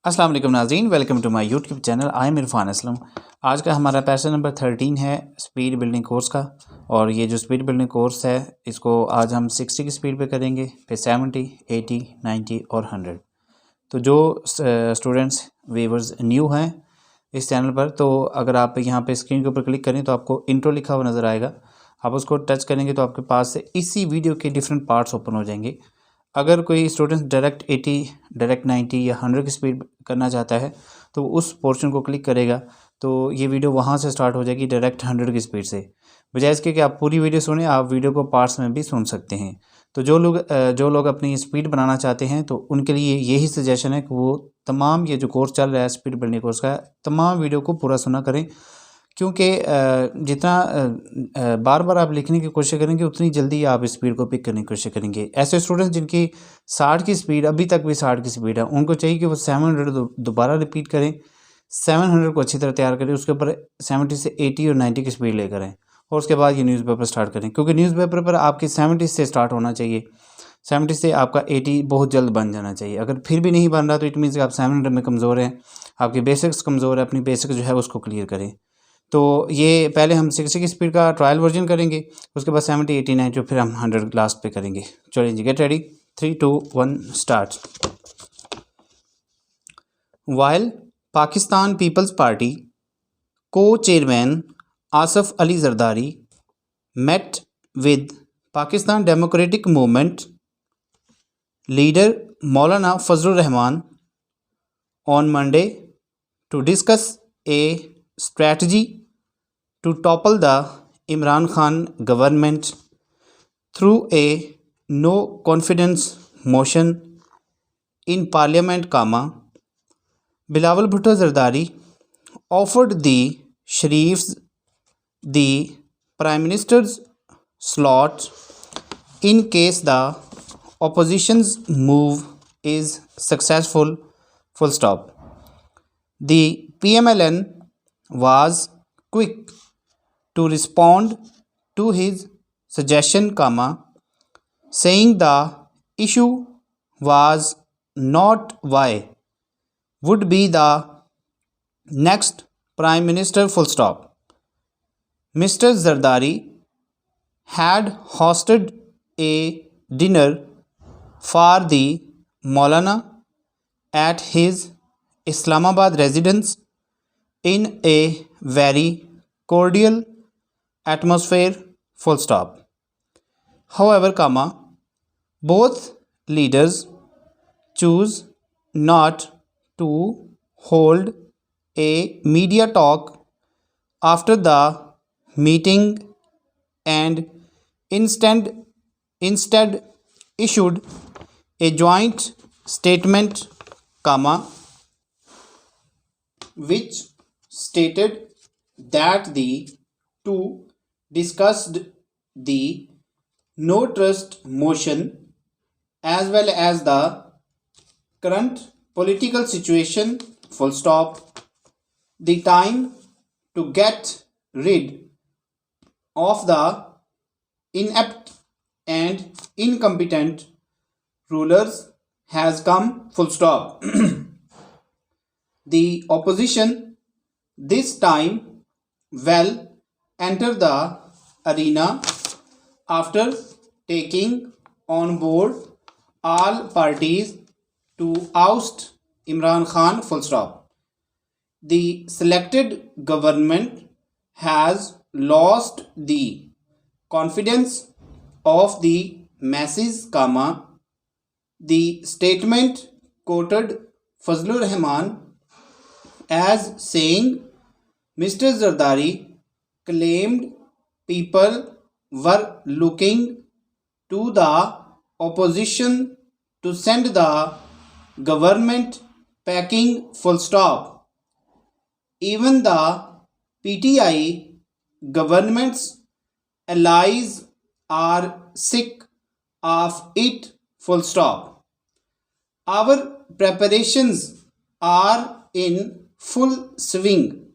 अस्सलाम वालेकुम नाज़रीन, welcome to my YouTube channel. I am Irfan Aslam. आज का हमारा पैसेज नंबर 13 है स्पीड बिल्डिंग कोर्स का। और ये जो स्पीड बिल्डिंग कोर्स है इसको आज हम 60 की स्पीड पे करेंगे, फिर 70, 80, 90 और 100। तो जो स्टूडेंट्स व्यूअर्स न्यू हैं इस चैनल पर, तो अगर आप यहाँ पे स्क्रीन के ऊपर क्लिक करें तो आपको इंट्रो लिखा हुआ नज़र आएगा। आप उसको टच करेंगे तो आपके पास से इसी वीडियो के डिफरेंट पार्ट्स ओपन हो जाएंगे। अगर कोई स्टूडेंट डायरेक्ट 80, डायरेक्ट 90 या 100 की स्पीड करना चाहता है तो उस पोर्शन को क्लिक करेगा तो ये वीडियो वहाँ से स्टार्ट हो जाएगी डायरेक्ट 100 की स्पीड से। बजाय इसके कि आप पूरी वीडियो सुने, आप वीडियो को पार्ट्स में भी सुन सकते हैं। तो जो लोग अपनी स्पीड बनाना चाहते हैं तो उनके लिए यही सजेशन है कि वो तमाम ये जो कोर्स चल रहा है स्पीड बिल्डिंग कोर्स का, तमाम वीडियो को पूरा सुना करें। क्योंकि जितना बार बार आप लिखने की कोशिश करेंगे उतनी जल्दी आप स्पीड को पिक करने की कोशिश करेंगे। ऐसे स्टूडेंट्स जिनकी 60 की स्पीड, अभी तक भी 60 की स्पीड है, उनको चाहिए कि वो 700 दोबारा रिपीट करें, 700 को अच्छी तरह तैयार करें, उसके ऊपर 70 से 80 और 90 की स्पीड लेकर आएँ और उसके बाद ये न्यूज़पेपर स्टार्ट करें। क्योंकि न्यूज़पेपर पर आपकी 70 से स्टार्ट होना चाहिए, 70 से आपका 80 बहुत जल्द बन जाना चाहिए। अगर फिर भी नहीं बन रहा तो इट मीन्स कि आप 700 में कमज़ोर हैं, आपकी बेसिक्स कमज़ोर है। अपनी बेसिक जो है उसको क्लियर करें। तो ये पहले हम 60 की स्पीड का ट्रायल वर्जन करेंगे, उसके बाद 70, 80, 90 फिर हम 100 लास्ट पे करेंगे। चलिए जी, get ready, 3, 2, 1 start. While Pakistan Peoples Party को chairman Asif Ali Zardari met with Pakistan Democratic Movement leader Maulana Fazlur Rahman on Monday to discuss a strategy to topple the Imran Khan government through a no confidence motion in Parliament, Bilawal Bhutto Zardari offered the Sharifs the Prime Minister's slot in case the opposition's move is successful, full stop. The PMLN was quick to respond to his suggestion, saying the issue was not why would be the next Prime Minister, full stop. Mr. Zardari had hosted a dinner for the Maulana at his Islamabad residence in a very cordial atmosphere, full stop. However, both leaders choose not to hold a media talk after the meeting and instead issued a joint statement, which stated that the two discussed the no trust motion as well as the current political situation, full stop. The time to get rid of the inept and incompetent rulers has come, full stop. The opposition this time will enter the arena after taking on board all parties to oust Imran Khan, full stop. The selected government has lost the confidence of the masses, the statement quoted Fazlur Rahman as saying Mr. Zardari claimed people were looking to the opposition to send the government packing, full stop. Even the PTI government's allies are sick of it, full stop. Our preparations are in full swing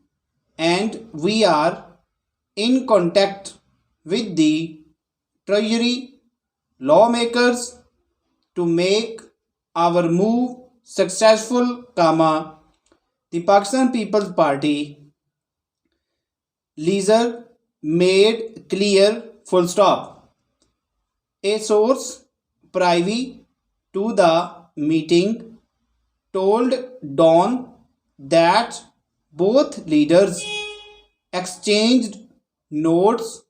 and we are in contact with the Treasury lawmakers to make our move successful, comma, the Pakistan People's Party leader made clear, full stop. A source privy to the meeting told Dawn that both leaders exchanged notes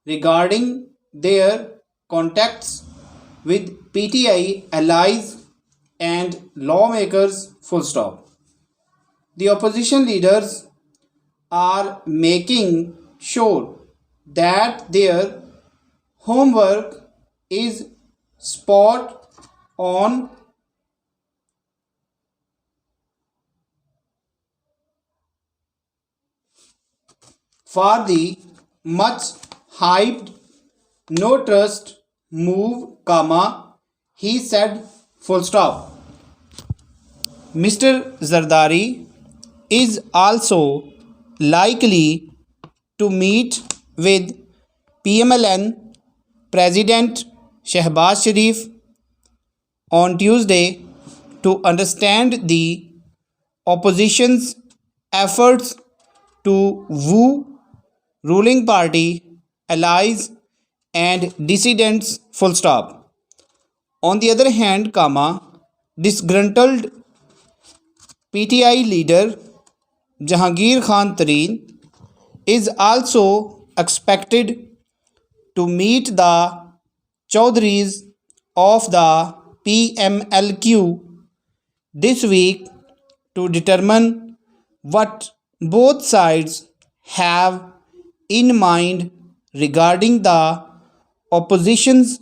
regarding their contacts with PTI allies and lawmakers, full stop. The opposition leaders are making sure that their homework is spot on for the much hyped no trust move, comma, he said, full stop. Mr. Zardari is also likely to meet with PMLN President Shehbaz Sharif on Tuesday to understand the opposition's efforts to woo ruling party allies and dissidents, full stop. On the other hand, comma, disgruntled PTI leader Jahangir Khan Tareen is also expected to meet the Chaudhries of the PMLQ this week to determine what both sides have in mind regarding the opposition's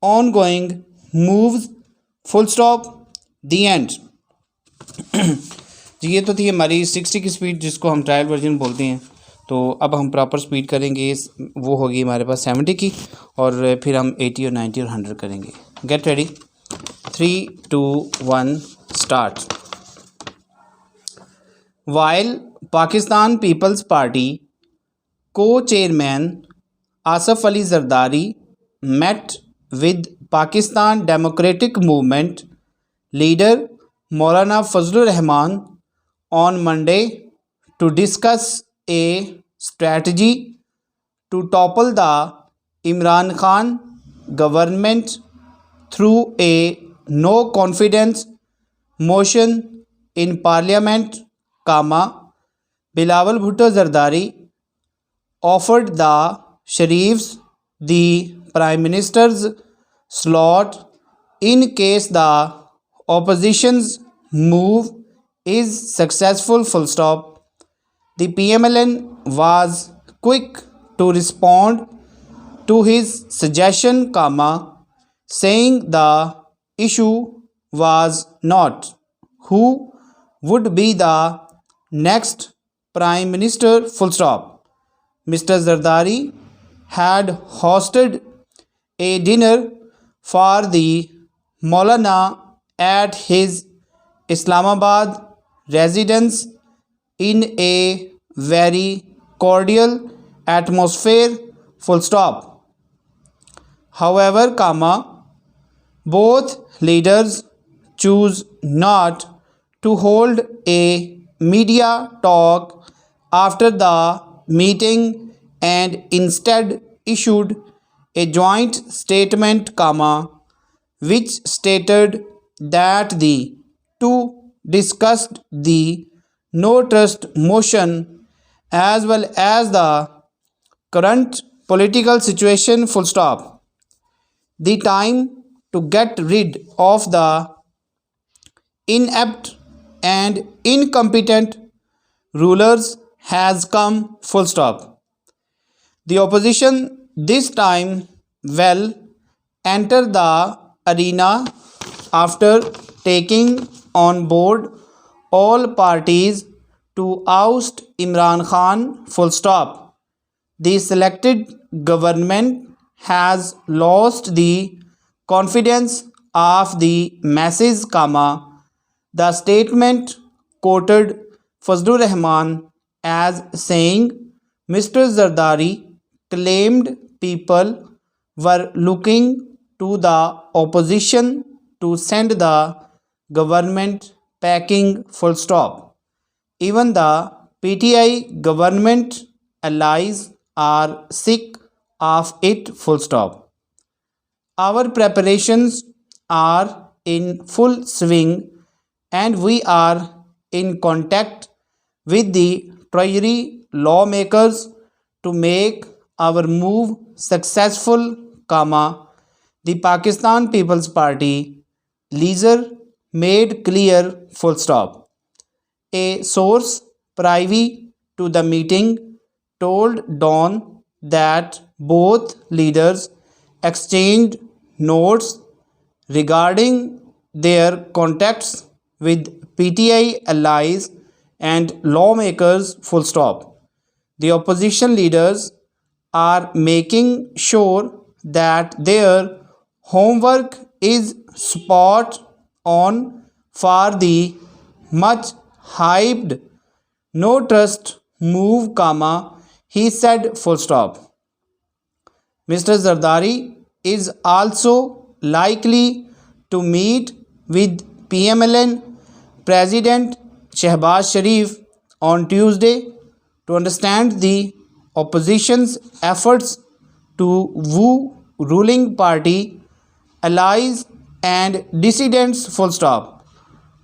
ongoing moves, full stop, the end. जी ये तो थी हमारी 60 की speed जिसको हम trial version बोलते हैं। तो अब हम प्रॉपर स्पीड करेंगे, वो होगी हमारे पास 70 की, और फिर हम 80 और 90 और 100 करेंगे। Gate ready, 3, 2, 1 start. While Pakistan People's Party co-chairman Asif Ali Zardari met with Pakistan Democratic Movement leader Maulana Fazlur Rahman on Monday to discuss a strategy to topple the Imran Khan government through a no confidence motion in Parliament, comma, Bilawal Bhutto Zardari offered the Sharifs the Prime Minister's slot in case the opposition's move is successful, full stop. The PMLN was quick to respond to his suggestion, comma, saying the issue was not who would be the next Prime Minister, full stop. Mr. Zardari had hosted a dinner for the Maulana at his Islamabad residence in a very cordial atmosphere, full stop. However, comma, both leaders choose not to hold a media talk after the meeting and instead issued a joint statement, comma, which stated that the two discussed the no trust motion as well as the current political situation, full stop. The time to get rid of the inept and incompetent rulers has come, full stop. The opposition this time will enter the arena after taking on board all parties to oust Imran Khan, full stop. The selected government has lost the confidence of the masses, comma, the statement quoted Fazlur Rahman as saying Mr. Zardari claimed people were looking to the opposition to send the government packing full stop. Even the PTI government allies are sick of it full stop. Our preparations are in full swing and we are in contact with the Treasury lawmakers to make our move successful, comma, the Pakistan People's Party leader made clear full stop. A source privy to the meeting told Dawn that both leaders exchanged notes regarding their contacts with PTI allies and lawmakers full stop. The opposition leaders are making sure that their homework is spot on for the much hyped no trust move, comma, he said full stop. Mr. Zardari is also likely to meet with PMLN President Shehbaz Sharif on Tuesday to understand the opposition's efforts to woo ruling party allies and dissidents full stop.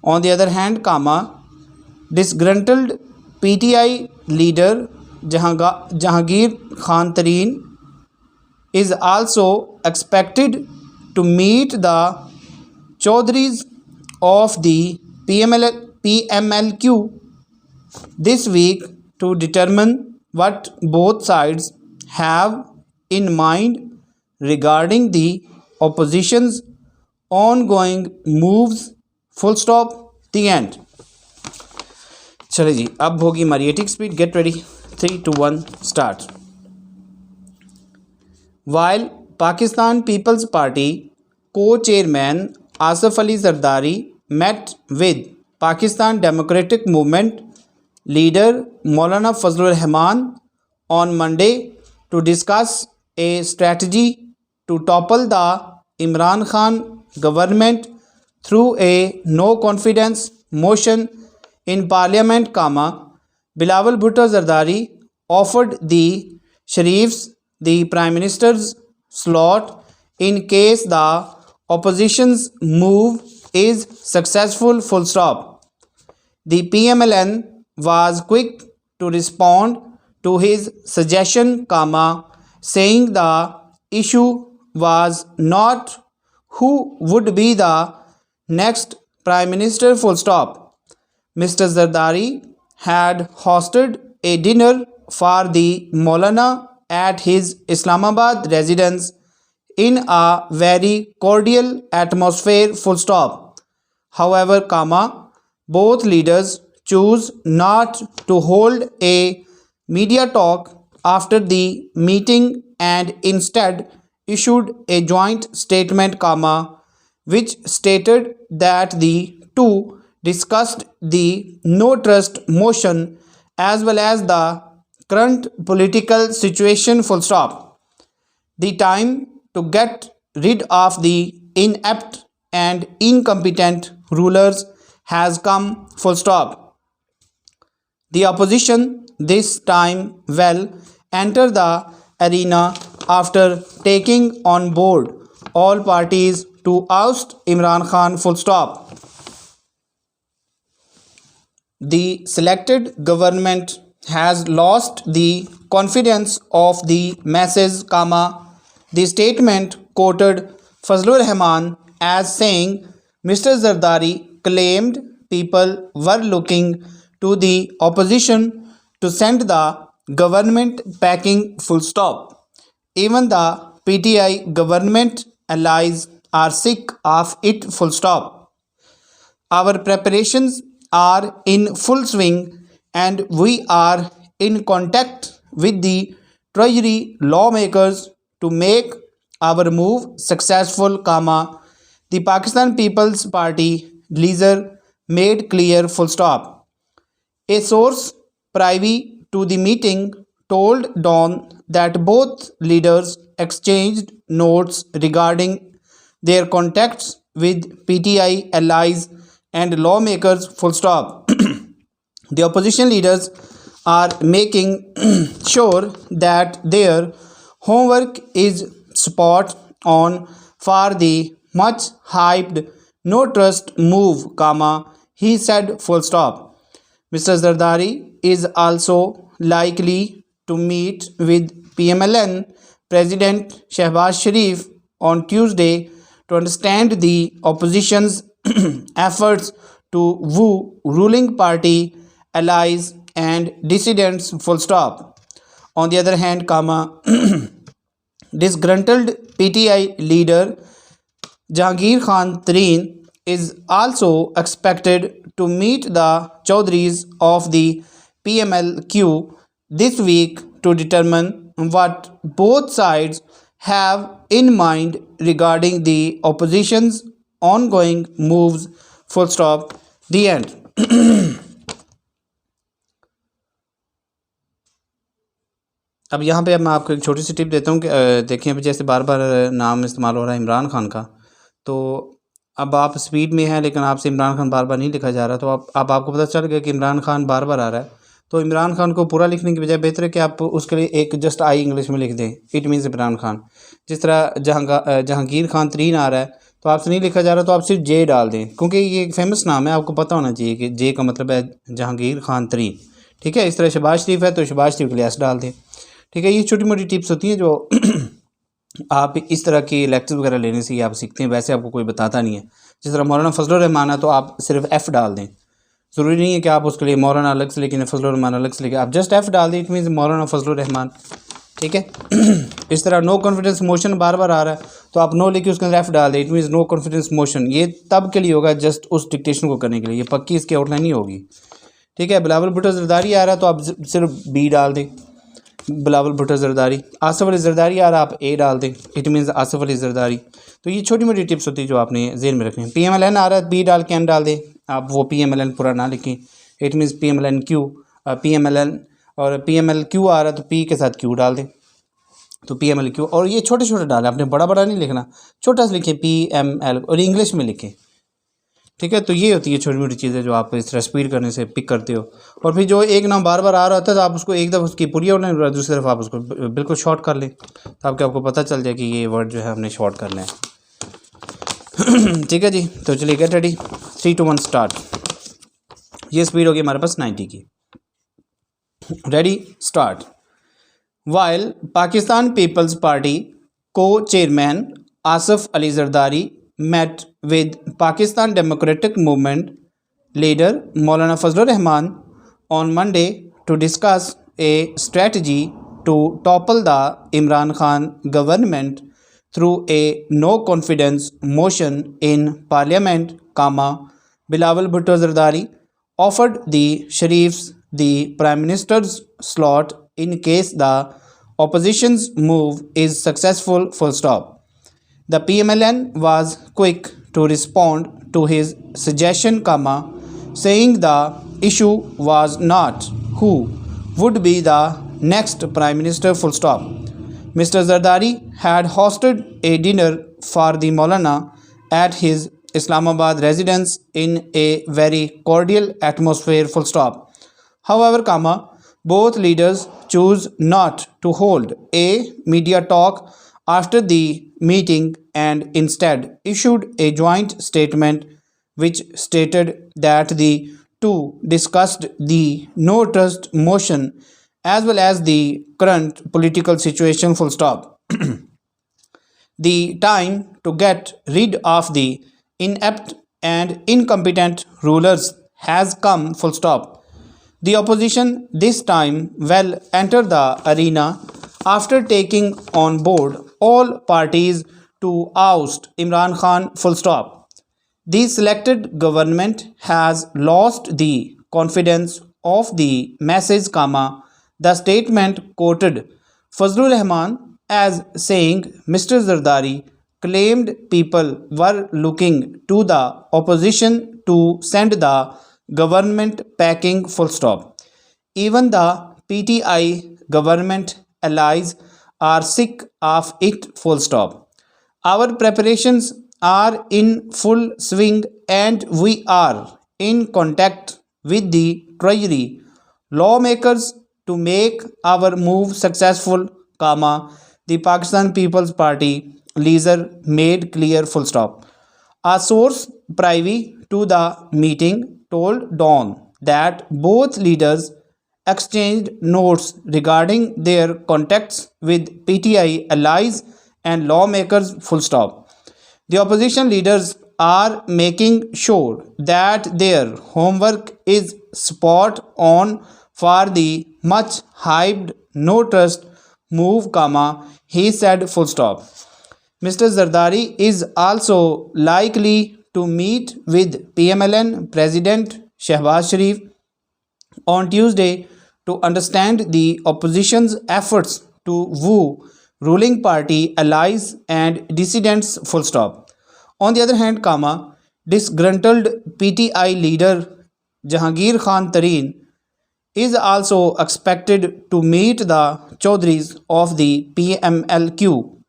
On the other hand, comma, disgruntled PTI leader Jahangir Khan Tareen is also expected to meet the Chaudhries of the PMLQ this week to determine what both sides have in mind regarding the opposition's ongoing moves full stop the end. चले जी, अब होगी हमारी attic speed. Gate ready. 3, 2, 1 start. While Pakistan People's Party co-chairman Asif Ali Zardari met with Pakistan Democratic Movement leader Maulana Fazlur Rahman on Monday to discuss a strategy to topple the Imran Khan government through a no confidence motion in Parliament, comma, Bilawal Bhutto Zardari offered the Sharifs the Prime Minister's slot in case the opposition's move is successful full stop. The PMLN was quick to respond to his suggestion, comma, saying the issue was not who would be the next Prime Minister full stop. Mr. Zardari had hosted a dinner for the Maulana at his Islamabad residence in a very cordial atmosphere full stop. However, comma, both leaders chose not to hold a media talk after the meeting and instead issued a joint statement, comma, which stated that the two discussed the no trust motion as well as the current political situation full stop. The time to get rid of the inept and incompetent rulers has come full stop. The opposition this time will enter the arena after taking on board all parties to oust Imran Khan full stop. The selected government has lost the confidence of the masses, comma, the statement quoted Fazlur Rahman as saying Mr. Zardari claimed people were looking to the opposition to send the government packing full stop. Even the PTI government allies are sick of it full stop. Our preparations are in full swing and we are in contact with the Treasury lawmakers to make our move successful, comma, the Pakistan People's Party leader made clear full stop. A source privy to the meeting told Dawn that both leaders exchanged notes regarding their contacts with PTI allies and lawmakers, full stop. The opposition leaders are making sure that their homework is spot on for the much hyped no trust move, comma, he said, full stop. Mr. Zardari is also likely to meet with PMLN President Shehbaz Sharif on Tuesday to understand the opposition's efforts to woo ruling party allies and dissidents, full stop. On the other hand, comma, disgruntled PTI leader Jahangir Khan Tareen is also expected to meet the Chaudhries of the PMLQ this week to determine what both sides have in mind regarding the opposition's ongoing moves, full stop, the end. अब यहाँ पे अब मैं आपको एक छोटी सी tip देता हूँ कि देखिए अभी जैसे बार बार नाम इस्तेमाल हो रहा है इमरान खान का, तो अब आप स्पीड में हैं लेकिन आपसे इमरान खान बार बार नहीं लिखा जा रहा, तो अब आपको पता चल गया कि इमरान खान बार बार आ रहा है, तो इमरान खान को पूरा लिखने की बजाय बेहतर है कि आप उसके लिए एक जस्ट आई इंग्लिश में लिख दें, इट मीन्स इमरान खान। जिस तरह जहांगीर खान तरीन आ रहा है तो आपसे नहीं लिखा जा रहा, तो आप सिर्फ जे डाल दें, क्योंकि ये एक फेमस नाम है, आपको पता होना चाहिए कि जे का मतलब है जहांगीर खान तरीन, ठीक है। इस तरह शहबाज शरीफ है तो शहबाज शरीफ के लिए एस डाल दें, ठीक है। ये छोटी मोटी टिप्स होती हैं जो आप इस तरह की लेक्चर वगैरह लेने से ही आप सीखते हैं, वैसे आपको कोई बताता नहीं है। जिस तरह मौलाना फजलुर रहमान है तो आप सिर्फ एफ़ डाल दें, ज़रूरी नहीं है कि आप उसके लिए मौलाना अलग से लिखें फजलुर रहमान अलग से लिखें, आप जस्ट एफ़ डाल दें, इट मीन्स मौलाना फजलुर रहमान, ठीक है। इस तरह नो कॉन्फिडेंस मोशन बार बार आ रहा है तो आप नो लिखिए उसके अंदर एफ़ डाल दें, it means no confidence motion. ये तब के लिए होगा जस्ट उस डिक्टेशन को करने के लिए, ये पक्की इसकी आउटलाइन नहीं होगी, ठीक है। बिलावल भुट्टो ज़रदारी आ रहा है तो आप सिर्फ बी डाल दें, बिलावल भुट्टो ज़रदारी। आसिफ अली ज़रदारी आ रहा है आप ए डाल दें, इट मीन्स आसिफ अली ज़रदारी। तो ये छोटी मोटी टिप्स होती है जो आपने ज़हन में रखनी है। PMLN आ रहा है बी डाल के एन डाल दें, आप वो PMLN पूरा ना लिखें, इट मीन्स PMLNQ, PMLN और PMLQ आ रहा है तो पी के साथ क्यू डाल दें, तो PMLQ। और ये छोटे छोटे डालें, आपने बड़ा बड़ा नहीं लिखना, छोटा सा लिखें PML और इंग्लिश में लिखें, ठीक है। तो ये होती है छोटी मोटी चीज़ें जो आप इस तरह स्पीड करने से पिक करते हो। और फिर जो एक नाम बार बार आ रहा होता है तो आप उसको एक दफ़ा उसकी पूरी आउटलाइन, दूसरी तरफ आप उसको बिल्कुल शॉर्ट कर लें ताकि आपको पता चल जाए कि ये वर्ड जो है हमने शॉर्ट करना है, ठीक है जी। तो चलिए गेट रेडी, 3 2 1 स्टार्ट। ये स्पीड होगी हमारे पास 90 की, ready start. While Pakistan Peoples Party को chairman Asif Ali Zardari met with Pakistan Democratic Movement leader Maulana Fazlur Rahman on Monday to discuss a strategy to topple the Imran Khan government through a no confidence motion in Parliament, Bilawal Bhutto Zardari offered the Sharifs the Prime Minister's slot in case the opposition's move is successful, full stop. The PMLN was quick to respond to his suggestion, saying the issue was not who would be the next Prime Minister, full stop. Mr. Zardari had hosted a dinner for the Maulana at his Islamabad residence in a very cordial atmosphere, full stop. However, both leaders chose not to hold a media talk after the meeting and instead issued a joint statement which stated that the two discussed the no trust motion as well as the current political situation, full stop. The time to get rid of the inept and incompetent rulers has come, full stop. The opposition this time will enter the arena after taking on board all parties to oust Imran Khan, full stop. The selected government has lost the confidence of the masses, the statement quoted Fazlur Rahman as saying Mr. Zardari claimed people were looking to the opposition to send the government packing, full stop. Even the PTI government allies are sick of it, full stop. Our preparations are in full swing and we are in contact with the Treasury lawmakers to make our move successful, comma, the Pakistan People's Party leader made clear full stop. A source privy to the meeting told Dawn that both leaders exchanged notes regarding their contacts with PTI allies and lawmakers. Full stop. The opposition leaders are making sure that their homework is spot on for the much hyped no trust move, comma, he said. Full stop. Mr. Zardari is also likely to meet with PMLN President Shehbaz Sharif on Tuesday to understand the opposition's efforts to woo ruling party allies and dissidents. Full stop. On the other hand, comma, disgruntled PTI leader Jahangir Khan Tareen is also expected to meet the Chaudhries of the PMLQ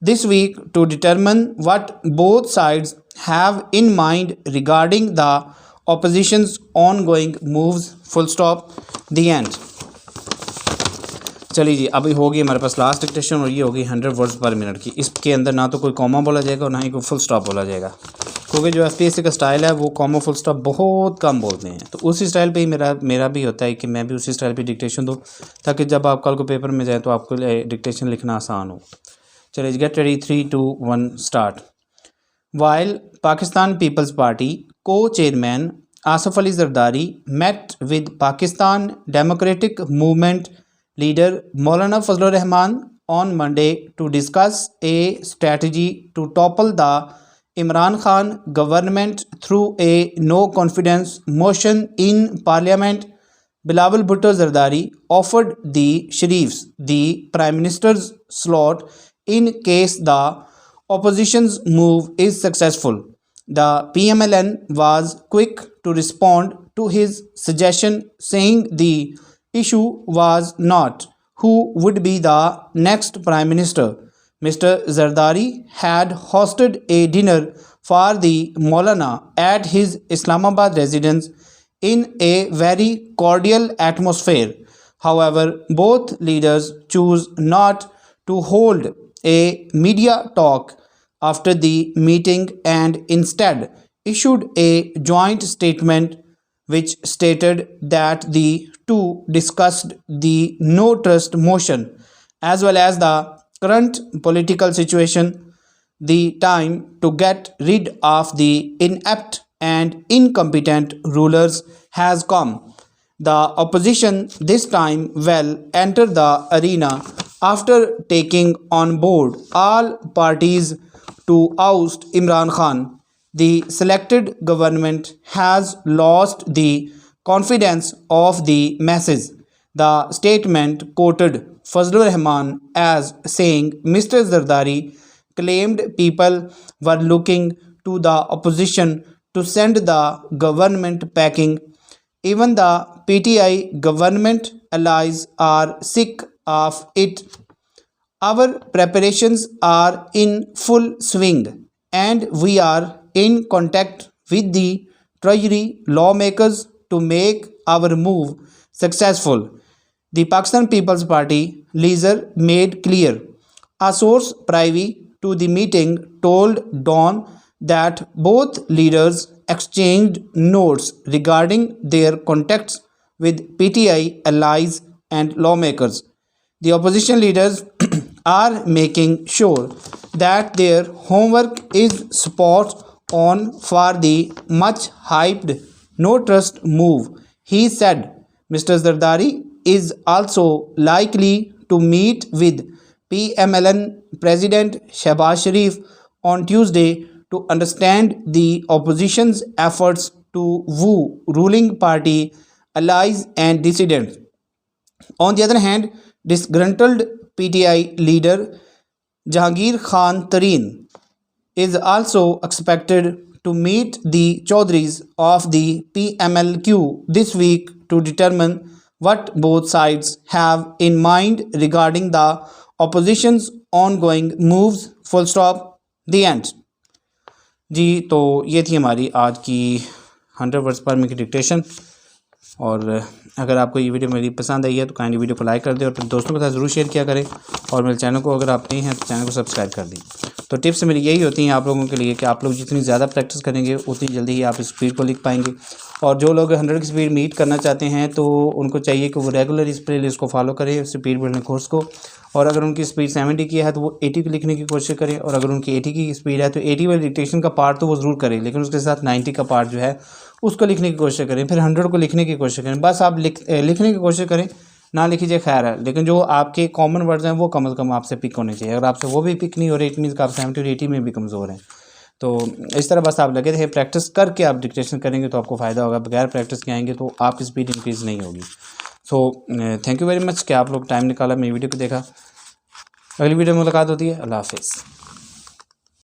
this week to determine what both sides have in mind regarding the opposition's ongoing moves. Full stop. The end. चलिए जी, अभी होगी हमारे पास last dictation और ये होगी 100 words पर minute की। इसके अंदर ना तो कोई कॉमा बोला जाएगा और ना ही कोई फुल स्टॉप बोला जाएगा, क्योंकि जो एफपीएससी का स्टाइल है वो कॉमा फुल स्टॉप बहुत कम बोलते हैं। तो उसी स्टाइल पे ही मेरा भी होता है कि मैं भी उसी स्टाइल पे डिक्टेशन दूँ ताकि जब आप कल को पेपर में जाए तो आपको डिक्टेशन लिखना आसान हो। चलिए, get ready, 3, 2, 1 start. While Pakistan People's Party co-chairman Asif Ali Zardari met with Pakistan Democratic Movement leader Maulana Fazlur Rahman on Monday to discuss a strategy to topple the Imran Khan government through a no-confidence motion in Parliament, Bilawal Bhutto Zardari offered the Sharifs the Prime Minister's slot in case the opposition's move is successful. The PMLN was quick to respond to his suggestion, saying the issue was not who would be the next Prime Minister. Mr. Zardari had hosted a dinner for the Maulana at his Islamabad residence in a very cordial atmosphere. However, both leaders chose not to hold a media talk after the meeting and instead issued a joint statement which stated that the two discussed the no trust motion as well as the current political situation. The time to get rid of the inept and incompetent rulers has come. The opposition this time will enter the arena after taking on board all parties to oust Imran Khan. The selected government has lost the confidence of the masses. The statement quoted Fazlur Rahman as saying Mr. Zardari claimed people were looking to the opposition to send the government packing. Even the PTI government allies are sick of it. Our preparations are in full swing and we are in contact with the Treasury lawmakers to make our move successful, the Pakistan People's Party leader made clear. A source privy to the meeting told Dawn that both leaders exchanged notes regarding their contacts with PTI allies and lawmakers. The opposition leaders are making sure that their homework is spot on for the much hyped no trust move, he said. Mr. Zardari is also likely to meet with PMLN President Shehbaz Sharif on Tuesday to understand the opposition's efforts to woo ruling party allies and dissidents. On the other hand, disgruntled PTI leader Jahangir Khan Tareen is also expected to meet the Chaudhries of the PMLQ this week to determine what both sides have in mind regarding the opposition's ongoing moves. Full stop. The end. जी। तो ये थी हमारी आज की 100 words पर minute की dictation. और अगर आपको ये वीडियो मेरी पसंद आई है तो काइंडली वीडियो को लाइक कर दें और अपने दोस्तों के साथ ज़रूर शेयर किया करें। और मेरे चैनल को अगर आप नए हैं तो चैनल को सब्सक्राइब कर दें। तो टिप्स मेरी यही होती हैं आप लोगों के लिए कि आप लोग जितनी ज़्यादा प्रैक्टिस करेंगे उतनी जल्दी ही आप स्पीड को लिख पाएंगे। और जो लोग 100 की स्पीड मीट करना चाहते हैं तो उनको चाहिए कि वो रेगुलर इस प्ले लिस्ट को फॉलो करें, स्पीड बिल्डिंग कोर्स को। और अगर उनकी स्पीड 70 की है तो वो 80 की लिखने की कोशिश करें। और अगर उनकी 80 की स्पीड है तो 80 वाली डिक्टेशन का पार्ट तो वो ज़रूर करें, लेकिन उसके साथ 90 का पार्ट जो है उसको लिखने की कोशिश करें। फिर 100 को लिखने की कोशिश करें। बस आप लिखने की कोशिश करें, ना लिखिए खैर है, लेकिन जो आपके कॉमन वर्ड्स हैं वो कम से कम आपसे पिक होने चाहिए। अगर आपसे वो भी पिक नहीं हो रहे इट मीन्स कि आप 70 और 80 में भी कमज़ोर हैं। तो इस तरह बस आप लगे रहे, प्रैक्टिस करके आप डिक्टेशन करेंगे तो आपको फ़ायदा होगा। बगैर प्रैक्टिस के आएंगे तो आपकी स्पीड इंक्रीज़ नहीं होगी। So thank you very much कि आप लोग टाइम निकाला मेरी वीडियो को देखा। अगली वीडियो में मुलाकात होती है। अल्लाह हाफिज़।